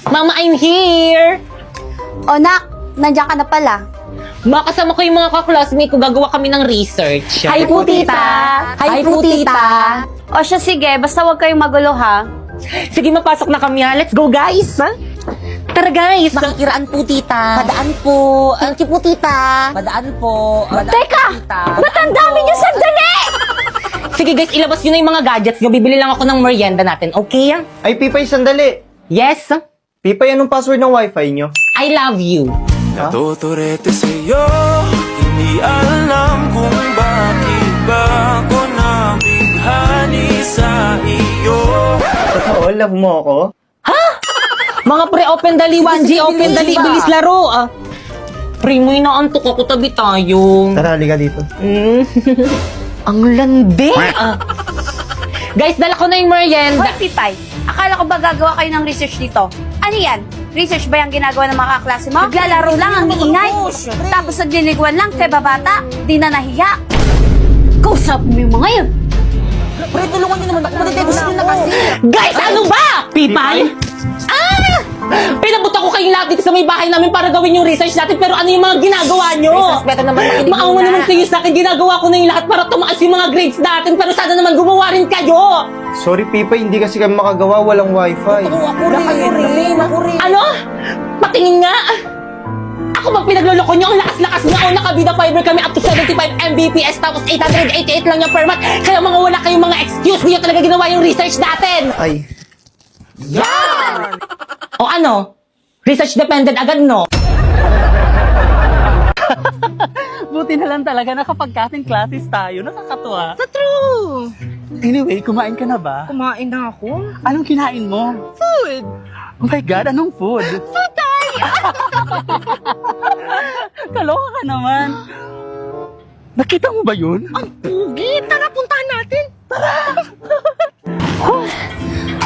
Mama, I'm here! O nak, nandiyan ka na pala. Makasama ko yung mga ka-classmate ko, gagawa kami ng research. Hi po, tita! Hi po, tita! O siya, sige, basta huwag kayong magulo, ha? Sige, mapasok na kami ha. Let's go, guys! Ha? Tara, guys! Makikiraan po, tita. Padaan po. Thank you po, tita. Padaan po. Padaan Teka! po, tita. Ba't ang dami niyo sandali? Sige, guys, ilabas nyo na yung mga gadgets nyo. Bibili lang ako ng merienda natin, okay? Ay, Pipay, sandali. Yes? Pipay, anong password ng wifi nyo? I love you. Natuturete sa'yo, hindi alam kung bakit ba ako nabighani sa iyo. Totoo, love mo ako? Mga pre-open dali, 1G, sige, open bilis dali, ba? bilis laro. Pre, mo inaantok ako, tabi tayo. Tara, halika dito. Ang landi. Guys, dala ko na yung merienda. Hoy, Pipay, akala ko ba gagawa kayo ng research dito? Ano yan? Research ba yung ginagawa ng mga kaklase mo? Naglalaro lang ang iingay. Tapos naglinigwan lang kay babata. Di na nahiya. Kausap mo yung mga yun. Pre, tulungan niyo naman. Matitipos nyo na kasi. Guys, ano ba? Pipay? Pinabuta ko kayong lahat dito sa may bahay namin para gawin yung research natin, pero ano yung mga ginagawa nyo? Research, better naman makinig Maawa muna. naman kayo sa akin, ginagawa ko na yung lahat para tumaas yung mga grades natin, pero sana naman gumawa rin kayo! Sorry, Pipay, hindi kasi kami makagawa, walang wifi. Ako rin. Ano? Patingin nga! Ako bang pinagluloko nyo? Ang lakas-lakas nga! O, nakabida fiber kami up to 75 Mbps, tapos 888 lang yung per month. Kaya mga wala kayong mga excuse, hindi nyo talaga ginawa yung research natin! Ay, O ano? Research dependent agad, no? Buti na lang talaga na kapag kating classes tayo, nakakatuwa. Sa true. Anyway, kumain ka na ba? Kumain na ako. Anong kinain mo? Food. Oh my God, anong food? Patay. Kaloka ka naman. Nakita mo ba yun? Ang pugi. Tara, puntahan natin.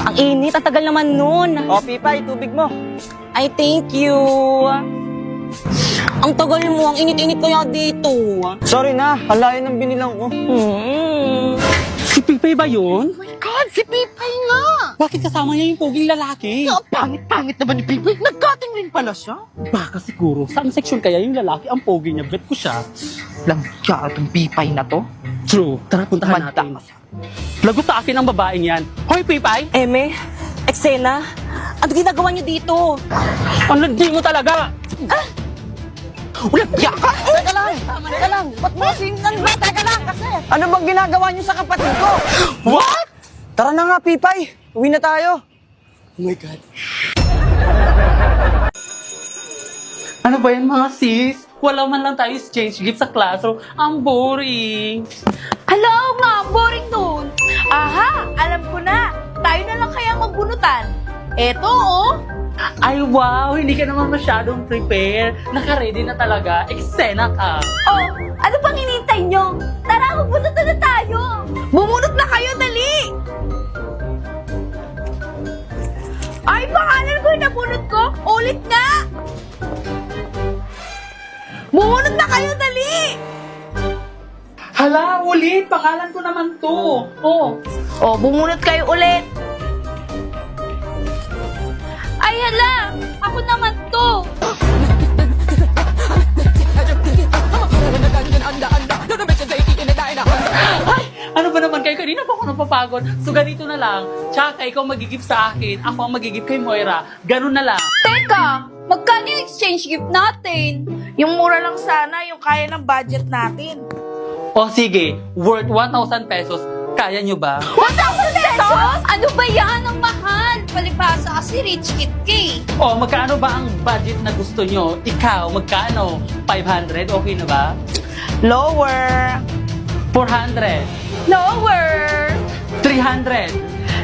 Ang init, ang tagal naman nun. oh, Pipay, tubig mo. Ay, thank you. Ang tagal mo, ang init-init kaya dito. Sorry na, halayan ng binilang ko. Si Pipay ba yun? Oh my God, si Pipay nga. Bakit kasama niya yung poging lalaki? Ang pangit-pangit naman ni Pipay. Nagkating rin pala siya. Baka siguro, saan section kaya yung lalaki ang pogi niya? Bet ko siya. Langya itong Pipay na to. True, tara puntahan natin. Lagot sa akin ang babaeng yan. Hoy, Pipay! Eme, eksena, ano ginagawa niyo dito? Ang landi mo talaga! Ulat ka! Teka lang. Ba't mo singnan ba? Teka lang kasi. Ano bang ginagawa nyo sa kapatid ko? What? Tara na nga, Pipay. Uwi na tayo. Oh my God. Ano ba yan mga sis? Wala man lang tayo exchange gift sa classroom. Ang boring. Hello nga, boring nun. Aha, alam ko na. Tayo na lang kaya magbunutan. Eto, oh. Ay wow, hindi ka naman masyadong prepare. Naka-ready na talaga. Eksena ka. Oh, ano pang hinintay nyo? Tara, magbunutan na tayo. Bumunot na kayo, dali. Ay, pangalan ko yung nabunot ko. Ulit nga. Bumunot na kayo, dali. Hala, ulit. Pangalan ko naman to. Oh. Oh, bumunot kayo ulit. Ay, hala! Ako naman to! Ay, ano ba naman kayo? Kanina pa ako napapagod. So ganito na lang. Tsaka ikaw magigip sa akin. Ako ang magigip kay Moira. Ganun na lang. Teka! Magkano yung exchange gift natin? Yung mura lang sana, yung kaya ng budget natin. O sige, worth 1,000 pesos. Kaya nyo ba? 1,000 pesos? Ano ba yan? Ang mahal! Palibasa kasi rich kid kay. O magkano ba ang budget na gusto nyo? Ikaw, magkano? 500? Okay na ba? Lower! 400? Lower! 300?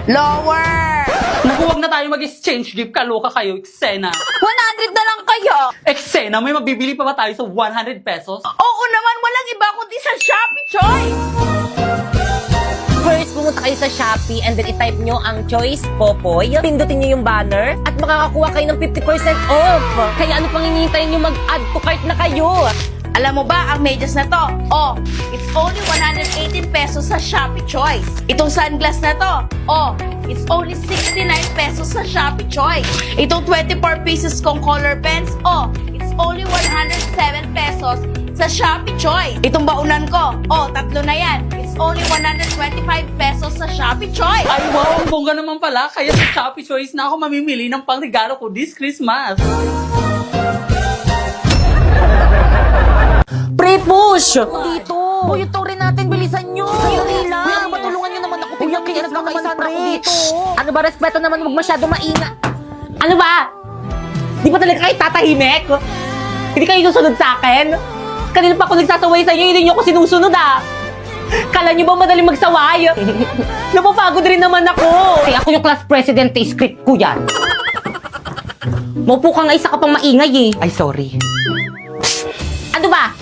Lower! Naku, wag na tayo mag-exchange gift. Kaloka kayo, eksena. 100 na lang kayo! Eksena, may mabibili pa ba tayo sa 100 pesos? Oo naman, walang iba kundi sa Shopee Choice! First, pumunta kayo sa Shopee and then i-type nyo ang Choice Popoy. Pindutin nyo yung banner at makakakuha kayo ng 50% off. Kaya ano pang hinihintay nyo, mag-add to cart na kayo. Alam mo ba ang medyas na to? Oh, it's only 118 pesos sa Shopee Choice. Itong sunglass na to, oh, it's only 69 pesos sa Shopee Choice. Itong 24 pieces kong color pens, oh, it's only 107 pesos sa Shopee Choice. Itong baunan ko, oh, 3 na yan. It's only 125 pesos sa Shopee Choice. Ay, wow, ang bongga naman pala. Kaya sa Shopee Choice na ako mamimili ng pangregalo ko this Christmas. Pre-push! Dito. Uy, ito rin natin, bilisan nyo. Dali lang. Uy, matulungan nyo naman ako. Uy, kaya nagkakaisan ako dito. Ano ba, respeto naman, huwag masyado maingat. Ano ba? Di ba talaga kayo tatahimik? Hindi kayo susunod sa akin? Kanina pa ako nagsasaway sa inyo, hindi nyo ako sinusunod Kala nyo ba madaling magsaway? Napapagod rin naman ako. Kaya ako yung class president, script ko yan. Maupo ka nga, isa ka pang maingay Ay, sorry. Ano ba?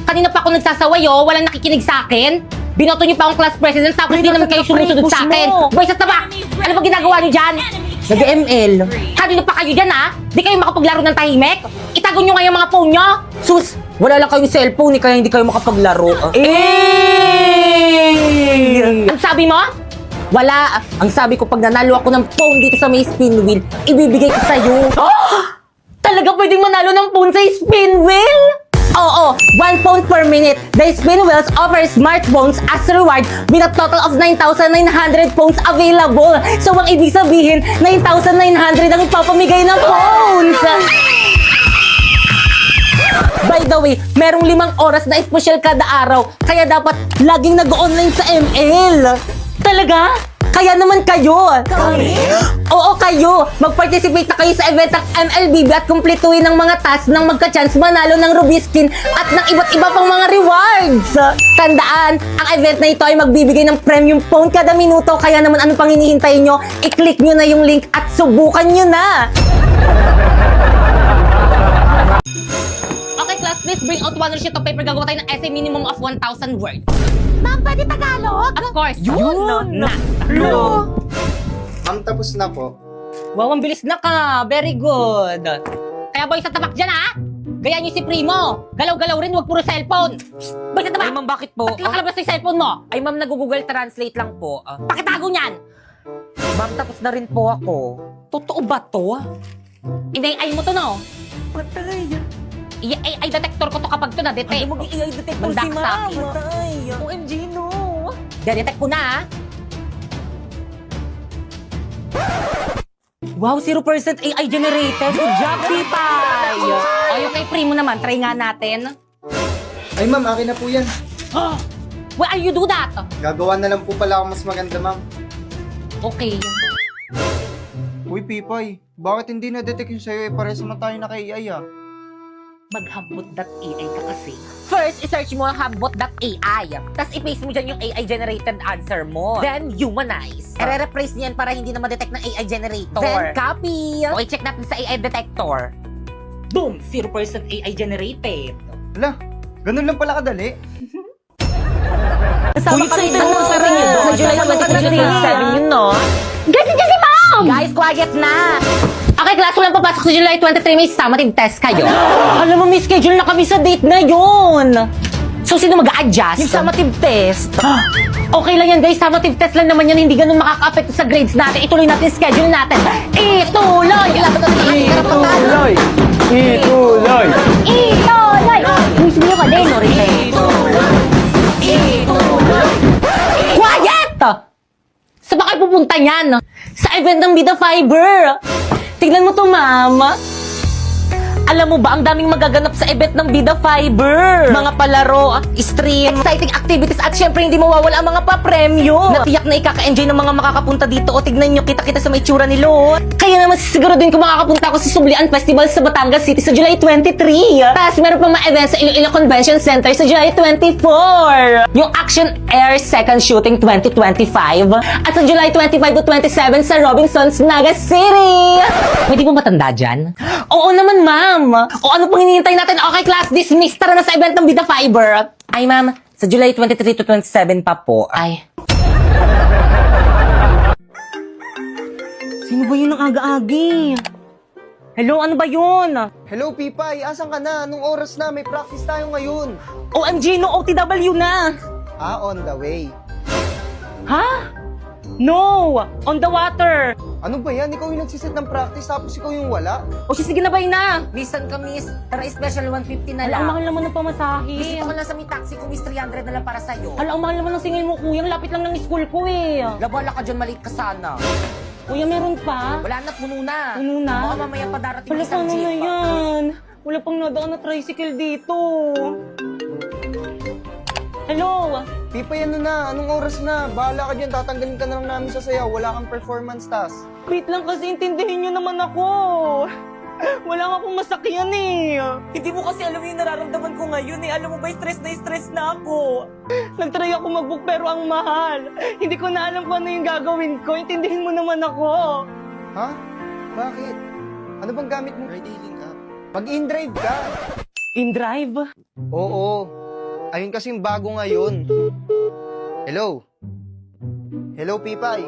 Kanina pa ako nagsasaway walang nakikinig sa akin. Binoto niyo pa akong class president tapos hindi naman kayo sumusunod sa akin. Boy, sa taba! Ano ba ginagawa niyo dyan? Nag-ML. Kanina pa kayo dyan Di kayo makapaglaro ng tahimik? Itago niyo nga yung mga phone niyo. Sus, wala lang kayong cellphone, kaya hindi kayo makapaglaro. Ang sabi mo? Wala. Ang sabi ko, pag nanalo ako ng phone dito sa may spin wheel, ibibigay ko sa'yo. Talaga pwedeng manalo ng phone sa spin wheel? Oo, 1 phone per minute. The Spin Wheels offers smartphones as a reward with a total of 9,900 phones available. So, ang ibig sabihin, 9,900 ang ipapamigay ng phones. By the way, merong 5 oras na special kada araw. Kaya dapat laging nag-online sa ML. Talaga? Kaya naman kayo. Oo, kayo. Mag-participate na kayo sa event ng MLBB at kumpletuhin ng mga tasks nang magka-chance manalo ng Ruby Skin at ng iba't iba pang mga rewards. Tandaan, ang event na ito ay magbibigay ng premium phone kada minuto. Kaya naman ano pang hinihintay nyo? I-click nyo na yung link at subukan nyo na. Okay, class, please bring out 1 sheet of paper. Gagawa tayo ng essay minimum of 1,000 words. Ma'am, pwede Tagalog? Of course. Yun! Ma'am, tapos na po. Wow, ang bilis na ka. Very good. Kaya boy, sa tabak dyan Gaya niyo si Primo. Galaw-galaw rin, wag puro cellphone. Psst, boy, sa Ay, tabak. ma'am, bakit po? Ba't nakalabas na yung cellphone mo? Ay, ma'am, nag-Google Translate lang po. Pakitago niyan. Ma'am, tapos na rin po ako. Totoo ba to? Inay-ay mo to, no? Patay. I-AI detector ko to kapag to na-detect. Ay, mag-i-AI detector Mandak si sa ma'am. akin. Patay. OMG, no. De-detect ko na, Wow, 0% AI generated. Good job, Pipay. O, yung kay Primo naman, try nga natin. Ay, ma'am, akin na po yan. Why are you do that? Gagawa na lang po pala ako mas maganda, ma'am. Okay. Uy, Pipay, bakit hindi na-detect yung sa'yo? Parehas naman tayo naka-AI Maghambot.ai ka kasi. First, i-search mo ang hambot.ai. Tapos i-paste mo dyan yung AI-generated answer mo. Then, humanize. Ere-replace niyan para hindi na ma-detect ng AI generator. Then, copy. Okay, check natin sa AI detector. Boom! 0% AI generated. Hala, ganun lang pala kadali. Uy, excited mo sa rin yun. Sa July 23, 7 yun, no? Guys, nandiyan si Ma'am! Guys, quiet na! Okay, class, walang papasok sa July 23. May summative test kayo. Alam mo, may schedule na kami sa date na yun. So, sino mag-a-adjust? Yung summative test. Okay lang yan, guys. Summative test lang naman yan. Hindi ganun makaka-affect sa grades natin. Ituloy natin yung schedule natin. Ituloy! Ituloy! Ituloy! Ituloy! Gusto niyo ka din, sorry. Quiet! Saan ba kayo pupunta niyan? Sa event ng Bida Fiber. Tignan mo to, mama. Alam mo ba, ang daming magaganap sa event ng Bida Fiber. Mga palaro, stream, exciting activities, at syempre hindi mawawala ang mga pa-premyo. Natiyak na ikaka-enjoy ng mga makakapunta dito. O tignan nyo, kita-kita sa may tsura ni Lord. Kaya naman siguro din kung makakapunta ako sa Sublian Festival sa Batangas City sa July 23. Tapos meron pang mga events sa Iloilo Convention Center sa July 24. Yung Action Air Second Shooting 2025. At sa July 25 to 27 sa Robinsons, Naga City. Pwede mo matanda dyan? Oo naman, ma'am. O ano pang hinihintay natin? Okay, class, dismissed. Tara na sa event ng Bida Fiber. Ay, ma'am, sa July 23 to 27 pa po. Ay. Sino ba yun ang aga-agi? Hello, ano ba yun? Hello, Pipay. Asan ka na? Anong oras na? May practice tayo ngayon. OMG, no OTW na! On the way. Ha? No! On the water! Ano ba yan? Ikaw yung nagsiset ng practice tapos ikaw yung wala? O sige na, bay na! Bisan ka, miss. Tara, special 150 na Ala, ang lang. mahal naman ng pamasahe. Bisita ko lang sa may taxi ko, miss. 300 na lang para sa'yo. Ala, ang mahal naman ng singil mo, kuya. Ang lapit lang ng school ko eh. Labala ka dyan, maliit ka sana. Kuya, meron pa? Wala na, puno na. Puno na? Baka mamaya pa darating Wala, isang paano na jeep. yan? Wala pang nadaan na tricycle dito. Hello? Pipay, ano na? Anong oras na? Bahala ka dyan. Tatanggalin ka na lang namin sa sayaw. Wala kang performance task. Wait lang kasi intindihin nyo naman ako. Wala nga akong masakyan eh. Hindi mo kasi alam yung nararamdaman ko ngayon eh. Alam mo ba, stress na ako. Nagtry ako mag-book pero ang mahal. Hindi ko na alam kung ano yung gagawin ko. Intindihin mo naman ako. Ha? Bakit? Ano bang gamit mo? Mag-in-drive ka. In-drive? Oo. Ayun kasing bago ngayon. Hello? Hello, Pipay?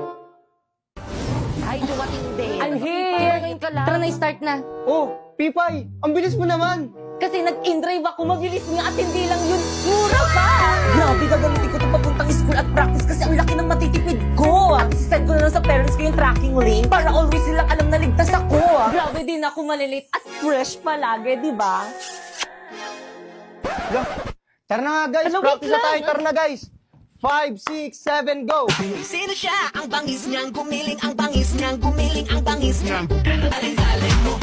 Ay, dumating din. I'm here. Ngayon ka lang. Tara na, start na. Oh, Pipay! Ang bilis mo naman! Kasi nag-in-drive ako, mabilis nga at hindi lang yun. Mura pa! Grabe, gagamitin ko itong papuntang school at practice kasi ang laki ng matitipid ko. At send ko na lang sa parents ko yung tracking link para always silang alam na ligtas ako. Grabe din ako malilate at fresh palagi, di ba? Tara na nga, guys! Ano, Practice wait na tayo! lang. Tara na, guys! 5, 6, 7, go! Sino siya? Ang bangis niyang gumiling, ang bangis niyang gumiling, ang bangis niyang alin-alin mo.